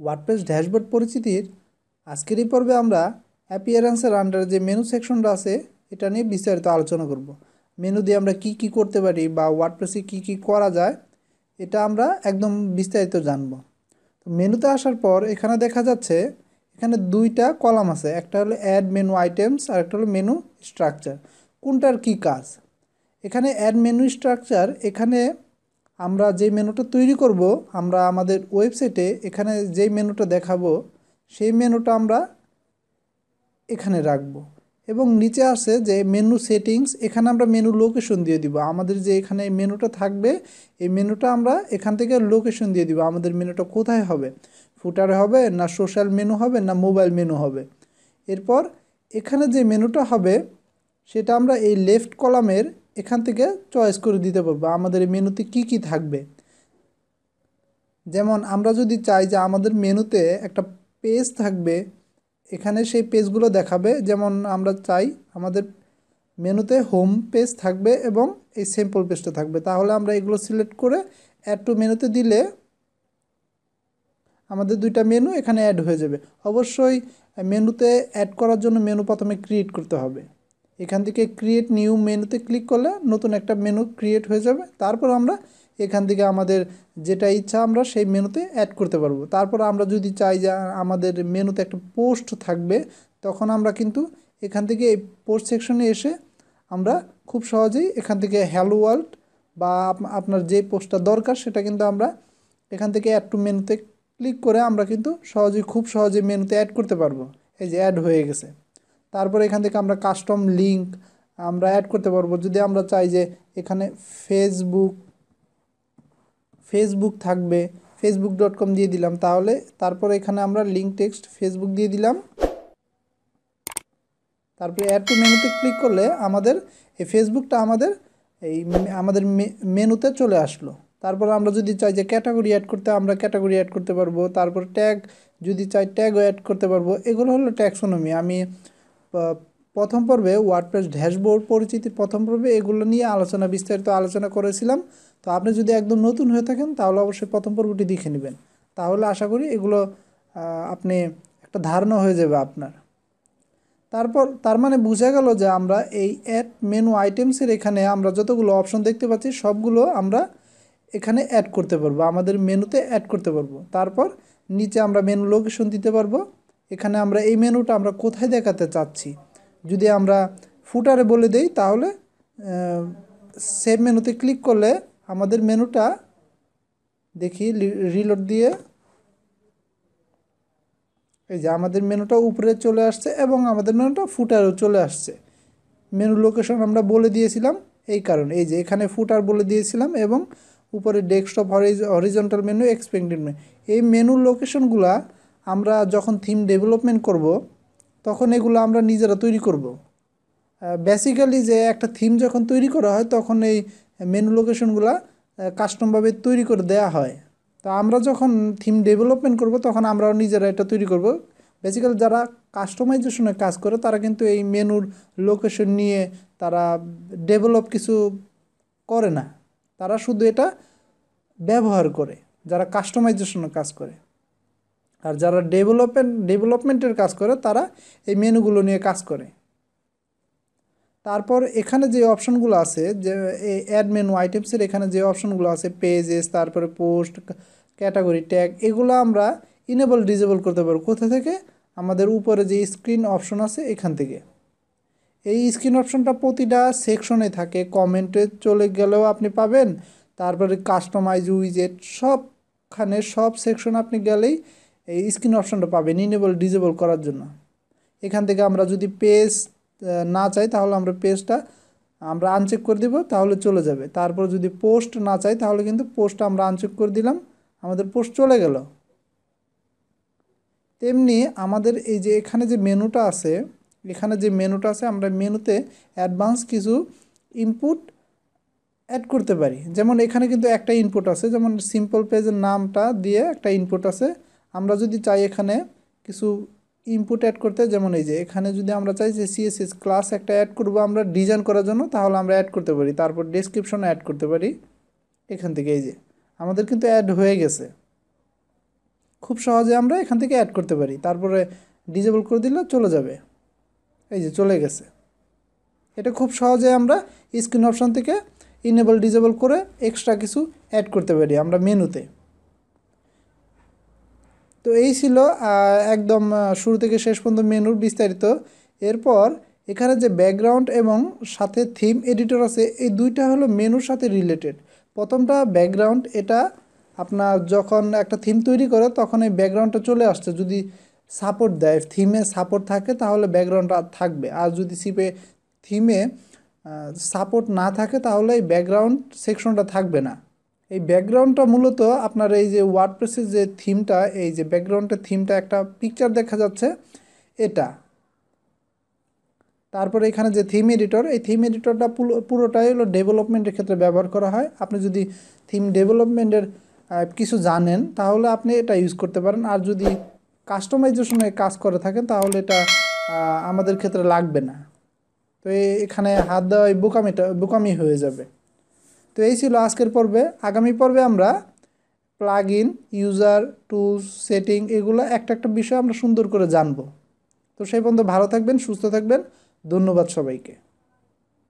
WordPress dashboard পরিচিতির আজকের এই পর্বে আমরা অ্যাপিয়ারেন্সের আন্ডারে যে মেনু সেকশনটা আছে এটা নিয়ে বিস্তারিত আলোচনা করব। মেনু দিয়ে আমরা কি কি করতে পারি বা ওয়ার্ডপ্রেসে কি কি করা যায় এটা আমরা একদম বিস্তারিত জানব। তো মেনুতে আসার পর এখানে দেখা যাচ্ছে এখানে দুইটা কলাম আছে, একটা হলো অ্যাড মেনু আইটেমস আর একটা হলো মেনু স্ট্রাকচার। কোনটার কি কাজ? এখানে অ্যাড মেনু স্ট্রাকচার, এখানে আমরা যে মেনুটা তৈরি করব, আমরা আমাদের ওয়েবসাইটে এখানে যেই মেনুটা দেখাবো সেই মেনুটা আমরা এখানে রাখবো। এবং নিচে আসে যে মেনু সেটিংস, এখানে আমরা মেনু লোকেশন দিয়ে দিব। আমাদের যে এখানে মেনুটা থাকবে এই মেনুটা আমরা এখান থেকে লোকেশন দিয়ে দিব আমাদের মেনুটা কোথায় হবে, ফুটারে হবে না সোশ্যাল মেনু হবে না মোবাইল মেনু হবে। এরপর এখানে যে মেনুটা হবে সেটা আমরা এই লেফট কলামের এখান থেকে চয়েস করে দিতে পারবো আমাদের এই মেনুতে কি কি থাকবে। যেমন আমরা যদি চাই যে আমাদের মেনুতে একটা পেজ থাকবে, এখানে সেই পেজগুলো দেখাবে। যেমন আমরা চাই আমাদের মেনুতে হোম পেজ থাকবে এবং এই সিম্পল পেজটা থাকবে, তাহলে আমরা এগুলো সিলেক্ট করে অ্যাড টু মেনুতে দিলে আমাদের দুইটা মেনু এখানে অ্যাড হয়ে যাবে। অবশ্যই মেনুতে অ্যাড করার জন্য মেনু প্রথমে ক্রিয়েট করতে হবে। এখান থেকে ক্রিয়েট নিউ মেনুতে ক্লিক করলে নতুন একটা মেনু ক্রিয়েট হয়ে যাবে। তারপর আমরা এখান থেকে আমাদের যেটা ইচ্ছা আমরা সেই মেনুতে অ্যাড করতে পারবো। তারপর আমরা যদি চাই যে আমাদের মেনুতে একটা পোস্ট থাকবে, তখন আমরা কিন্তু এখান থেকে এই পোস্ট সেকশনে এসে আমরা খুব সহজেই এখান থেকে হ্যালো ওয়ার্ল্ড বা আপনার যে পোস্টটা দরকার সেটা কিন্তু আমরা এখান থেকে অ্যাড টু মেনুতে ক্লিক করে আমরা কিন্তু খুব সহজে মেনুতে অ্যাড করতে পারবো। এই যে অ্যাড হয়ে গেছে। তারপর এখান থেকে আমরা কাস্টম লিঙ্ক আমরা অ্যাড করতে পারবো। যদি আমরা চাই যে এখানে ফেসবুক থাকবে, facebook.com দিয়ে দিলাম, তাহলে তারপর এখানে আমরা লিঙ্ক টেক্সট ফেসবুক দিয়ে দিলাম। তারপরে অ্যাড টু মেনুতে ক্লিক করলে আমাদের এই ফেসবুকটা আমাদের মেনুতে চলে আসলো। তারপর আমরা যদি চাই যে ক্যাটাগরি অ্যাড করতে, আমরা ক্যাটাগরি অ্যাড করতে পারবো। তারপর ট্যাগ যদি চাই ট্যাগও অ্যাড করতে পারবো। এগুলো হলো ট্যাক্সোনমি। আমি প্রথম পর্বে ওয়ার্ডপ্রেস ড্যাশবোর্ড পরিচিতি প্রথম পর্বে এগুলো নিয়ে বিস্তারিত আলোচনা করেছিলাম। তো আপনি যদি একদম নতুন হয়ে থাকেন তাহলে অবশ্যই প্রথম পর্বটি দেখে নেবেন, তাহলে আশা করি এগুলো আপনি একটা ধারণা হয়ে যাবে আপনার। তারপর তার মানে বোঝা গেল যে আমরা এই অ্যাড মেনু আইটেমসের এখানে আমরা যতগুলো অপশন দেখতে পাচ্ছি সবগুলো আমরা এখানে অ্যাড করতে পারবো, আমাদের মেনুতে অ্যাড করতে পারবো। তারপর নিচে আমরা মেনু লোকেশন দিতে পারবো। এখানে আমরা এই মেনুটা আমরা কোথায় দেখাতে চাচ্ছি, যদি আমরা ফুটারে বলে দেই তাহলে সেভ মেনুতে ক্লিক করলে আমাদের মেনুটা দেখি রিলোড দিয়ে এই যে আমাদের মেনুটা উপরে চলে আসছে এবং আমাদের মেনুটা ফুটারেও চলে আসছে। মেনু লোকেশন আমরা বলে দিয়েছিলাম এই কারণে, এই যে এখানে ফুটার বলে দিয়েছিলাম এবং উপরে desktop horizontal menu expended menu. এই মেনু লোকেশনগুলা আমরা যখন থিম ডেভেলপমেন্ট করব তখন এগুলো আমরা নিজেরা তৈরি করব। বেসিক্যালি যে একটা থিম যখন তৈরি করা হয় তখন এই মেনু লোকেশনগুলা কাস্টমভাবে তৈরি করে দেয়া হয়। তো আমরা যখন থিম ডেভেলপমেন্ট করব তখন আমরাও নিজেরা এটা তৈরি করব। বেসিক্যালি যারা কাস্টমাইজেশনে কাজ করে তারা কিন্তু এই মেনুর লোকেশন নিয়ে তারা ডেভেলপ কিছু করে না, তারা শুধু এটা ব্যবহার করে যারা কাস্টমাইজেশনের কাজ করে। আর যারা ডেভেলপমেন্টের কাজ করে তারা এই মেনুগুলো নিয়ে কাজ করে। তারপর এখানে যে অপশনগুলো আছে, যে অ্যাড মেনু আইটেমসের এখানে যে অপশনগুলো আছে পেজেস, তারপরে পোস্ট, ক্যাটাগরি, ট্যাগ, এগুলো আমরা ইনেবল ডিজেবল করতে পারবো। কোথা থেকে? আমাদের উপরে যে স্ক্রিন অপশন আছে এখান থেকে। এই স্ক্রিন অপশনটা প্রতিটা সেকশনে থাকে, কমেন্টে চলে গেলেও আপনি পাবেন। তারপরে কাস্টমাইজ উইজেট সবখানে সব সেকশন আপনি গেলেই এই স্ক্রিন অপশনটা পাবেন ইনেবল ডিজেবল করার জন্য। এখান থেকে আমরা যদি পেজ না চাই তাহলে আমরা পেজটা আমরা আনচেক করে দিব, তাহলে চলে যাবে। তারপর যদি পোস্ট না চাই তাহলে কিন্তু পোস্টটা আমরা আনচেক করে দিলাম, আমাদের পোস্ট চলে গেল। তেমনি আমাদের এই যে এখানে যে মেনুটা আছে, আমরা মেনুতে অ্যাডভান্স কিছু ইনপুট অ্যাড করতে পারি। যেমন এখানে কিন্তু একটা ইনপুট আছে, যেমন সিম্পল পেজের নামটা দিয়ে একটা ইনপুট আছে। আমরা যদি চাই এখানে কিছু ইনপুট অ্যাড করতে, যেমন এই যে এখানে যদি আমরা চাই যে সিএসএস ক্লাস একটা অ্যাড করবো আমরা ডিজাইন করার জন্য, তাহলে আমরা অ্যাড করতে পারি। তারপর ডেসক্রিপশনে অ্যাড করতে পারি এখান থেকে। এই যে আমাদের কিন্তু অ্যাড হয়ে গেছে। খুব সহজে আমরা এখান থেকে অ্যাড করতে পারি। তারপরে ডিজেবল করে দিলে চলে যাবে, এই যে চলে গেছে। এটা খুব সহজে আমরা স্ক্রিন অপশন থেকে ইনেবল ডিজেবল করে এক্সট্রা কিছু অ্যাড করতে পারি আমরা মেনুতে। তো এই ছিল একদম শুরু থেকে শেষ পর্যন্ত মেনুর বিস্তারিত। এরপর এখানে যে ব্যাকগ্রাউন্ড এবং সাথে থিম এডিটর আছে, এই দুইটা হলো মেনুর সাথে রিলেটেড। প্রথমটা ব্যাকগ্রাউন্ড, এটা আপনার যখন একটা থিম তৈরি করে তখন এই ব্যাকগ্রাউন্ডটা চলে আসছে, যদি সাপোর্ট দেয়, থিমে সাপোর্ট থাকে তাহলে ব্যাকগ্রাউন্ডটা থাকবে। আর যদি থিমে সাপোর্ট না থাকে তাহলে এই ব্যাকগ্রাউন্ড সেকশনটা থাকবে না। এই ব্যাকগ্রাউন্ডটা মূলত আপনার এই যে ওয়ার্ডপ্রেসের যে থিমটা, এই যে ব্যাকগ্রাউন্ডের থিমটা একটা পিকচার দেখা যাচ্ছে এটা। তারপরে এখানে যে থিম এডিটর, এই থিম এডিটরটা পুরোটাই হলো ডেভেলপমেন্টের ক্ষেত্রে ব্যবহার করা হয়। আপনি যদি থিম ডেভেলপমেন্টের কিছু জানেন তাহলে আপনি এটা ইউজ করতে পারেন। আর যদি কাস্টমাইজেশনে কাজ করে থাকেন তাহলে এটা আমাদের ক্ষেত্রে লাগবে না। তো এখানে হাত দেওয়া বোকামি হয়ে যাবে। তো এই ছিল আজকের পর্বে। আগামী পর্বে আমরা plug in, user, tools, setting, এগুলো একটা একটা বিষয় আমরা সুন্দর করে জানবো। তো সেই পর্যন্ত ভালো থাকবেন, সুস্থ থাকবেন। ধন্যবাদ সবাইকে।